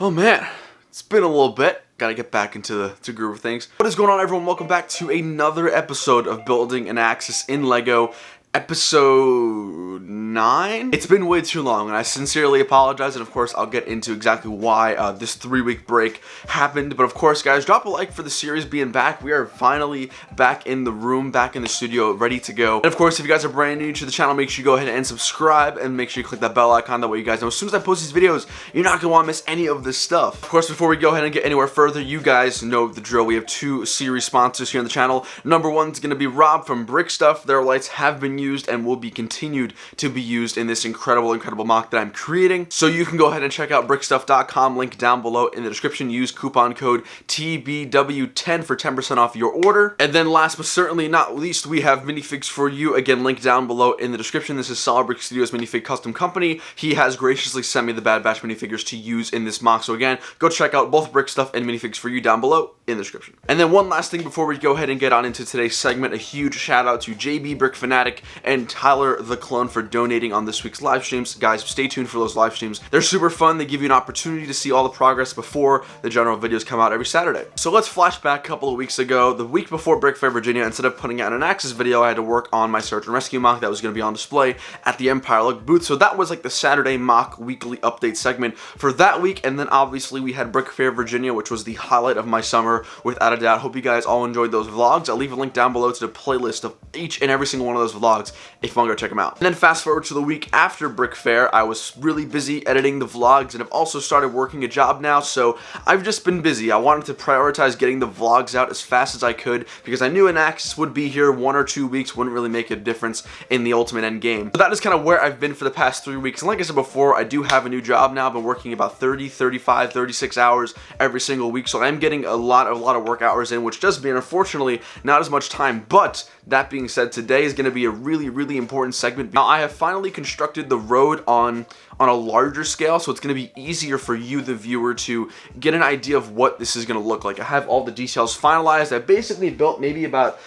Oh man, it's been a little bit. Gotta get back into the groove of things. What is going on, everyone? Welcome back to another episode of Building Anaxes in Lego. Episode 9? It's been way too long, and I sincerely apologize, and of course I'll get into exactly why this 3-week break happened. But of course, guys, drop a like for the series being back. We are finally back in the room, back in the studio, ready to go. And of course, if you guys are brand new to the channel, make sure you go ahead and subscribe, and make sure you click that bell icon. That way you guys know as soon as I post these videos, you're not gonna want to miss any of this stuff. Of course, before we go ahead and get anywhere further, you guys know the drill. We have 2 series sponsors here on the channel. Number 1 is gonna be Rob from Brick Stuff. Their lights have been used and will be continued to be used in this incredible mock that I'm creating. So you can go ahead and check out brickstuff.com, link down below in the description. Use coupon code TBW10 for 10% off your order. And then last but certainly not least, we have minifigs for you. Again, link down below in the description. This is Solid Brick Studios Minifig Custom Company. He has graciously sent me the Bad Batch minifigures to use in this mock. So again, go check out both Brick Stuff and minifigs for you down below in the description. And then one last thing before we go ahead and get on into today's segment, a huge shout out to JB Brick Fanatic and Tyler the Clone for donating on this week's live streams. Guys, stay tuned for those live streams. They're super fun. They give you an opportunity to see all the progress before the general videos come out every Saturday. So let's flash back a couple of weeks ago. The week before Brick Fair Virginia, instead of putting out an Anaxes video, I had to work on my search and rescue mock that was going to be on display at the Empire Look booth. So that was like the Saturday mock weekly update segment for that week. And then obviously we had Brick Fair Virginia, which was the highlight of my summer without a doubt. Hope you guys all enjoyed those vlogs. I'll leave a link down below to the playlist of each and every single one of those vlogs if you want to go check them out. And then fast forward to the week after Brick Fair, I was really busy editing the vlogs, and I've also started working a job now, so I've just been busy. I wanted to prioritize getting the vlogs out as fast as I could because I knew Anaxes would be here 1 or 2 weeks, wouldn't really make a difference in the ultimate end game. So that is kind of where I've been for the past 3 weeks. And like I said before, I do have a new job now. I've been working about 30, 35, 36 hours every single week, so I'm getting a lot of work hours in, which does mean, unfortunately, not as much time. But that being said, today is going to be a really important segment. Now, I have finally constructed the road on a larger scale, so it's going to be easier for you, the viewer, to get an idea of what this is going to look like. I have all the details finalized. I basically built maybe about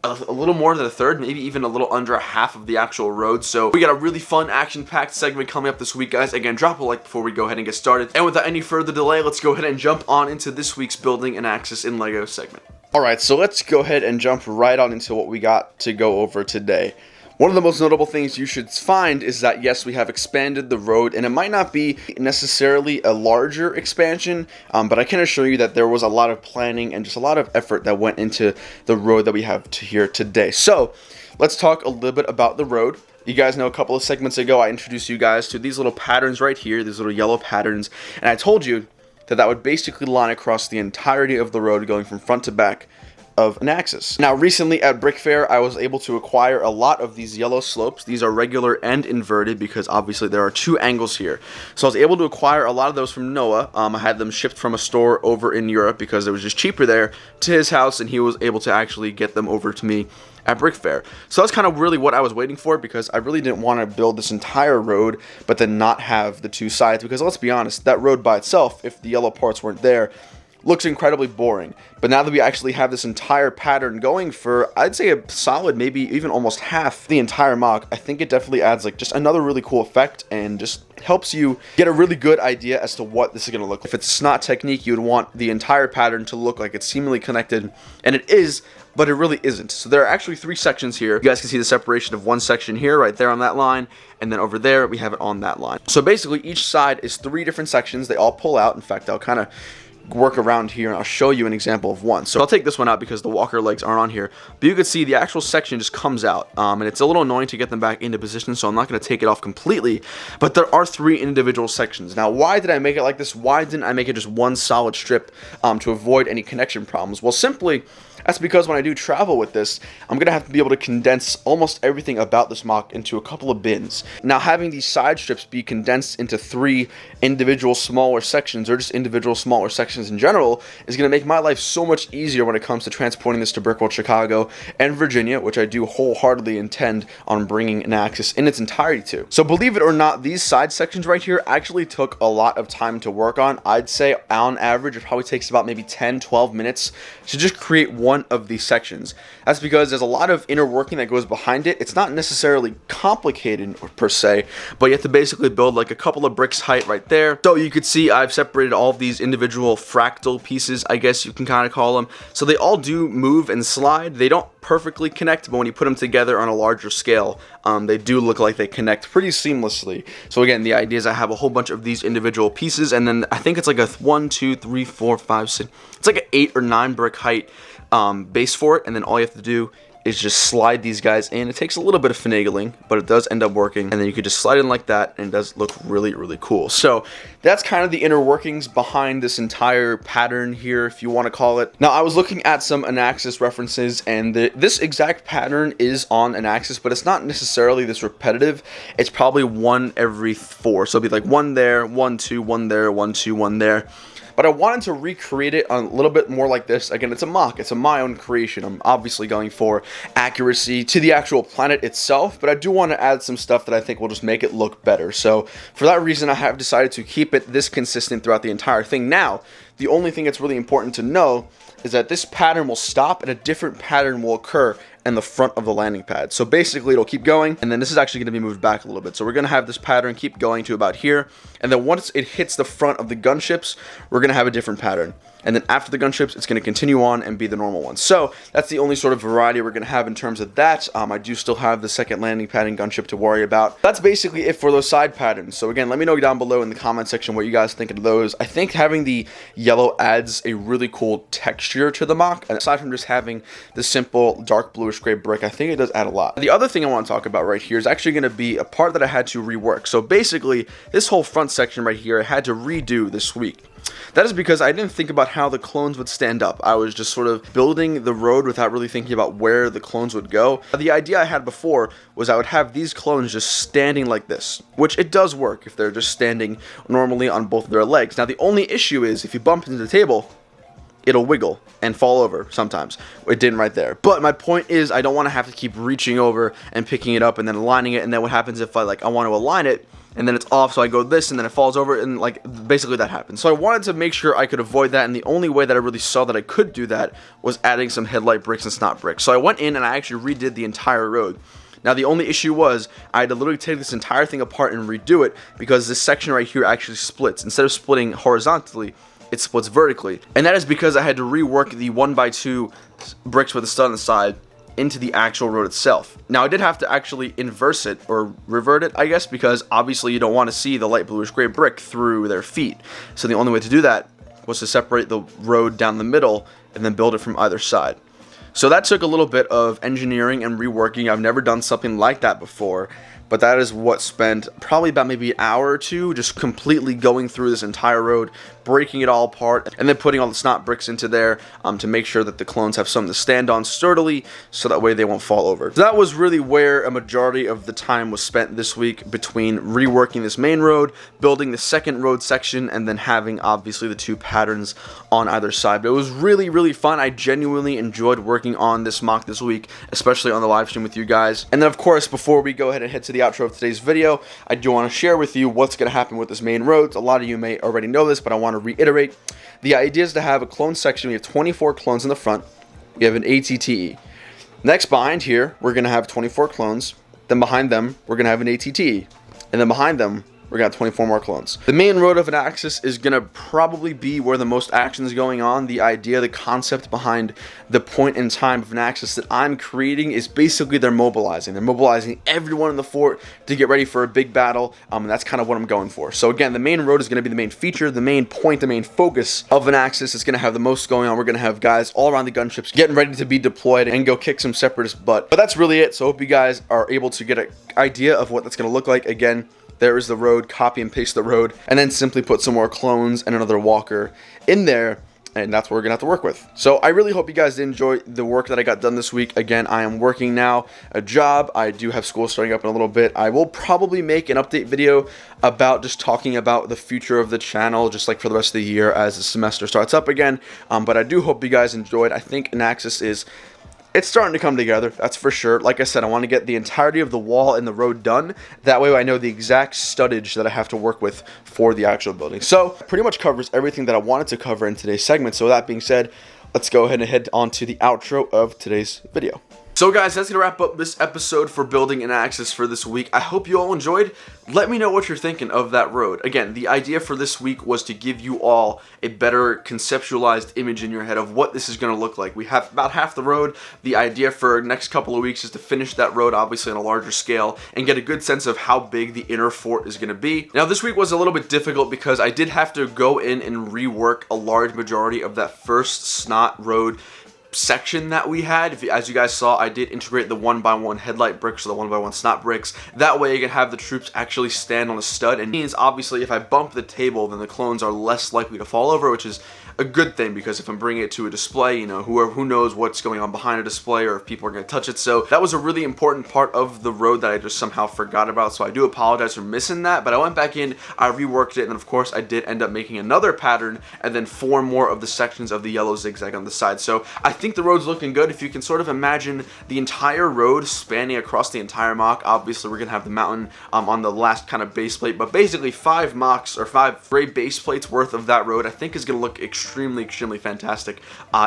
a little more than a third, maybe even a little under a half of the actual road. So we got a really fun, action-packed segment coming up this week, guys. Again, drop a like before we go ahead and get started. And without any further delay, let's go ahead and jump on into this week's Building Anaxes in Lego segment. Alright, so let's go ahead and jump right on into what we got to go over today. One of the most notable things you should find is that, yes, we have expanded the road, and it might not be necessarily a larger expansion, but I can assure you that there was a lot of planning and just a lot of effort that went into the road that we have here today. So let's talk a little bit about the road. You guys know a couple of segments ago, I introduced you guys to these little patterns right here, these little yellow patterns, and I told you that would basically line across the entirety of the road going from front to back of Anaxes. Now, recently at Brick Fair, I was able to acquire a lot of these yellow slopes. These are regular and inverted because obviously there are 2 angles here. So I was able to acquire a lot of those from Noah. I had them shipped from a store over in Europe because it was just cheaper there to his house, and he was able to actually get them over to me at Brick Fair. So that's kind of really what I was waiting for, because I really didn't want to build this entire road but then not have the 2 sides, because let's be honest, that road by itself, if the yellow parts weren't there, looks incredibly boring. But now that we actually have this entire pattern going for, I'd say, a solid, maybe even almost half the entire mock, I think it definitely adds like just another really cool effect and just helps you get a really good idea as to what this is going to look like. If it's snot technique, you would want the entire pattern to look like it's seemingly connected, and it is, but it really isn't. So there are actually 3 sections here. You guys can see the separation of one section here, right there on that line, and then over there we have it on that line. So basically each side is 3 different sections. They all pull out. In fact, I'll kind of work around here and I'll show you an example of one. So I'll take this one out because the walker legs aren't on here, but you can see the actual section just comes out, and it's a little annoying to get them back into position, so I'm not going to take it off completely, but there are 3 individual sections. Now, why did I make it like this? Why didn't I make it just one solid strip to avoid any connection problems? Well, simply, that's because when I do travel with this, I'm going to have to be able to condense almost everything about this mock into a couple of bins. Now, having these side strips be condensed into 3 individual smaller sections, or just individual smaller sections in general, is going to make my life so much easier when it comes to transporting this to Brickworld Chicago and Virginia, which I do wholeheartedly intend on bringing Anaxes in its entirety to. So believe it or not, these side sections right here actually took a lot of time to work on. I'd say on average it probably takes about maybe 10-12 minutes to just create one of these sections. That's because there's a lot of inner working that goes behind it. It's not necessarily complicated per se, but you have to basically build like a couple of bricks height right there. So you could see I've separated all of these individual fractal pieces, I guess you can kind of call them. So they all do move and slide. They don't perfectly connect, but when you put them together on a larger scale, they do look like they connect pretty seamlessly. So again, the idea is I have a whole bunch of these individual pieces, and then I think it's like a 1, 2, 3, 4, 5, 6. It's like an 8 or 9 brick height base for it, and then all you have to do is just slide these guys in. It takes a little bit of finagling, but it does end up working, and then you could just slide in like that, and it does look really, really cool. So that's kind of the inner workings behind this entire pattern here, if you want to call it. Now, I was looking at some Anaxes references, and this exact pattern is on Anaxes, but it's not necessarily this repetitive. It's probably 1 every 4, so it'll be like 1 there, 1, 2, 1 there, 1, 2, 1 there. But I wanted to recreate it a little bit more like this. Again, it's a mock. It's my own creation. I'm obviously going for accuracy to the actual planet itself, but I do want to add some stuff that I think will just make it look better. So for that reason, I have decided to keep it this consistent throughout the entire thing. Now, the only thing that's really important to know is that this pattern will stop and a different pattern will occur in the front of the landing pad. So basically it'll keep going, and then this is actually going to be moved back a little bit. So we're going to have this pattern keep going to about here, and then once it hits the front of the gunships, we're going to have a different pattern. And then after the gunships, it's going to continue on and be the normal one. So that's the only sort of variety we're going to have in terms of that. I do still have the second landing pad and gunship to worry about. That's basically it for those side patterns. So again, let me know down below in the comment section what you guys think of those. I think having the yellow adds a really cool texture to the mock. And aside from just having the simple dark bluish gray brick, I think it does add a lot. The other thing I want to talk about right here is actually going to be a part that I had to rework. So basically, this whole front section right here, I had to redo this week. That is because I didn't think about how the clones would stand up. I was just sort of building the road without really thinking about where the clones would go. The idea I had before was I would have these clones just standing like this, which it does work if they're just standing normally on both of their legs. Now the only issue is if you bump into the table, it'll wiggle and fall over sometimes. It didn't right there. But my point is I don't want to have to keep reaching over and picking it up and then aligning it, and then what happens if I want to align it and then it's off, so I go this and then it falls over, and like basically that happens. So I wanted to make sure I could avoid that, and the only way that I really saw that I could do that was adding some headlight bricks and snot bricks. So I went in and I actually redid the entire road. Now the only issue was I had to literally take this entire thing apart and redo it because this section right here actually splits. Instead of splitting horizontally, it splits vertically, and that is because I had to rework the 1x2 bricks with the stud on the side into the actual road itself. Now I did have to actually inverse it or revert it, I guess, because obviously you don't want to see the light bluish gray brick through their feet. So the only way to do that was to separate the road down the middle and then build it from either side. So that took a little bit of engineering and reworking. I've never done something like that before, but that is what spent probably about maybe an hour or two just completely going through this entire road, breaking it all apart, and then putting all the snot bricks into there to make sure that the clones have something to stand on sturdily so that way they won't fall over. So that was really where a majority of the time was spent this week, between reworking this main road, building the second road section, and then having obviously the 2 patterns on either side. But it was really, really fun. I genuinely enjoyed working on this mock this week, especially on the live stream with you guys. And then of course, before we go ahead and head to the outro of today's video, I do want to share with you what's going to happen with this main road. A lot of you may already know this, but I want to reiterate. The idea is to have a clone section. We have 24 clones in the front. We have an ATTE. Next, behind here, we're going to have 24 clones. Then behind them, we're going to have an ATTE. And then behind them, we're going to have 24 more clones. The main road of Anaxes is going to probably be where the most action is going on. The idea, the concept behind the point in time of Anaxes that I'm creating is basically they're mobilizing. They're mobilizing everyone in the fort to get ready for a big battle, and that's kind of what I'm going for. So again, the main road is going to be the main feature, the main point, the main focus of Anaxes. It's going to have the most going on. We're going to have guys all around the gunships getting ready to be deployed and go kick some separatist butt. But that's really it. So I hope you guys are able to get an idea of what that's going to look like. Again, there is the road, copy and paste the road, and then simply put some more clones and another walker in there, and that's what we're going to have to work with. So I really hope you guys did enjoy the work that I got done this week. Again, I am working now a job. I do have school starting up in a little bit. I will probably make an update video about just talking about the future of the channel, just like for the rest of the year as the semester starts up again. But I do hope you guys enjoyed. I think Anaxes is... it's starting to come together, that's for sure. Like I said, I want to get the entirety of the wall and the road done. That way I know the exact studdage that I have to work with for the actual building. So, pretty much covers everything that I wanted to cover in today's segment. So with that being said, let's go ahead and head on to the outro of today's video. So guys, that's going to wrap up this episode for building Anaxes for this week. I hope you all enjoyed. Let me know what you're thinking of that road. Again, the idea for this week was to give you all a better conceptualized image in your head of what this is going to look like. We have about half the road. The idea for the next couple of weeks is to finish that road, obviously on a larger scale, and get a good sense of how big the inner fort is going to be. Now, this week was a little bit difficult because I did have to go in and rework a large majority of that first Snot Road section that we had. As you guys saw, I did integrate the 1x1 headlight bricks or the 1x1 snot bricks. That way you can have the troops actually stand on a stud, and it means obviously if I bump the table, then the clones are less likely to fall over, which is a good thing, because if I'm bringing it to a display, you know, who knows what's going on behind a display or if people are going to touch it. So that was a really important part of the road that I just somehow forgot about, so I do apologize for missing that. But I went back in, I reworked it, and then of course I did end up making another pattern and then 4 more of the sections of the yellow zigzag on the side. So I think the road's looking good. If you can sort of imagine the entire road spanning across the entire MOC, obviously we're going to have the mountain on the last kind of base plate, but basically 5 MOCs or 5 gray base plates worth of that road I think is going to look extremely fantastic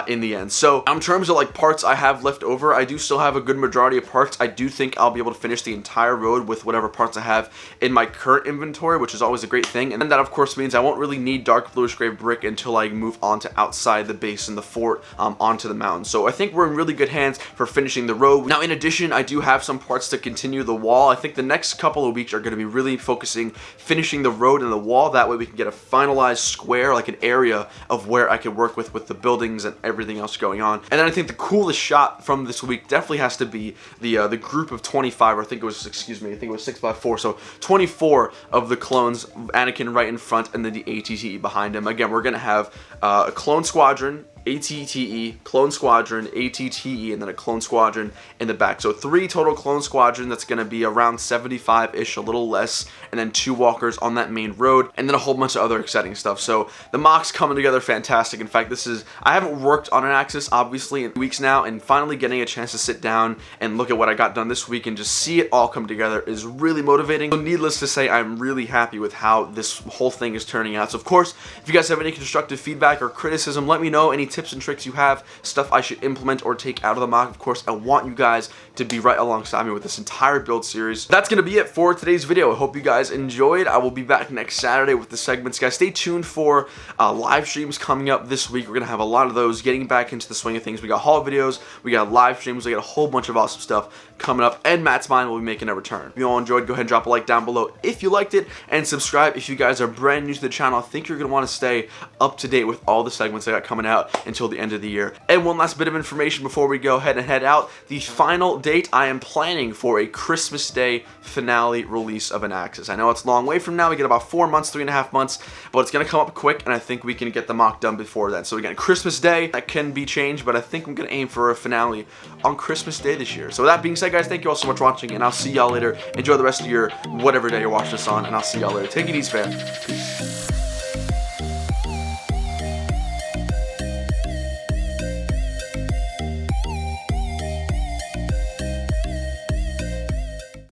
in the end. So in terms of like parts I have left over, I do still have a good majority of parts. I do think I'll be able to finish the entire road with whatever parts I have in my current inventory, which is always a great thing. And then that of course means I won't really need dark bluish gray brick until I move on to outside the base and the fort onto the mountain. So I think we're in really good hands for finishing the road. Now in addition, I do have some parts to continue the wall. I think the next couple of weeks are going to be really focusing finishing the road and the wall. That way we can get a finalized square, like an area of where I can work with the buildings and everything else going on. And then I think the coolest shot from this week definitely has to be the group of 25, or I think it was 6x4, so 24 of the clones, Anakin right in front and then the ATTE behind him. Again, we're gonna have a clone squadron, ATTE, clone squadron, ATTE, and then a clone squadron in the back. So 3 total clone squadron. That's going to be around 75-ish, a little less, and then 2 walkers on that main road, and then a whole bunch of other exciting stuff. So the MOC's coming together fantastic. In fact, I haven't worked on Anaxes obviously in weeks now, and finally getting a chance to sit down and look at what I got done this week and just see it all come together is really motivating. So needless to say, I'm really happy with how this whole thing is turning out. So of course, if you guys have any constructive feedback or criticism, let me know. Any tips and tricks you have, stuff I should implement or take out of the MOC. Of course, I want you guys to be right alongside me with this entire build series. That's going to be it for today's video. I hope you guys enjoyed. I will be back next Saturday with the segments. Guys, stay tuned for live streams coming up this week. We're going to have a lot of those, getting back into the swing of things. We got haul videos, we got live streams, we got a whole bunch of awesome stuff coming up, and Matt's Mind will be making a return. If you all enjoyed, go ahead and drop a like down below if you liked it, and subscribe if you guys are brand new to the channel. I think you're going to want to stay up to date with all the segments I got coming out until the end of the year. And one last bit of information before we go ahead and head out. The final date I am planning for a Christmas Day finale release of Anaxes. I know it's a long way from now. We get about 4 months, 3.5 months, but it's going to come up quick, and I think we can get the MOC done before then. So again, Christmas Day, that can be changed, but I think I'm going to aim for a finale on Christmas Day this year. So with that being said, guys, thank you all so much for watching, and I'll see y'all later. Enjoy the rest of your whatever day you're watching this on, and I'll see y'all later. Take it easy, fam. Peace.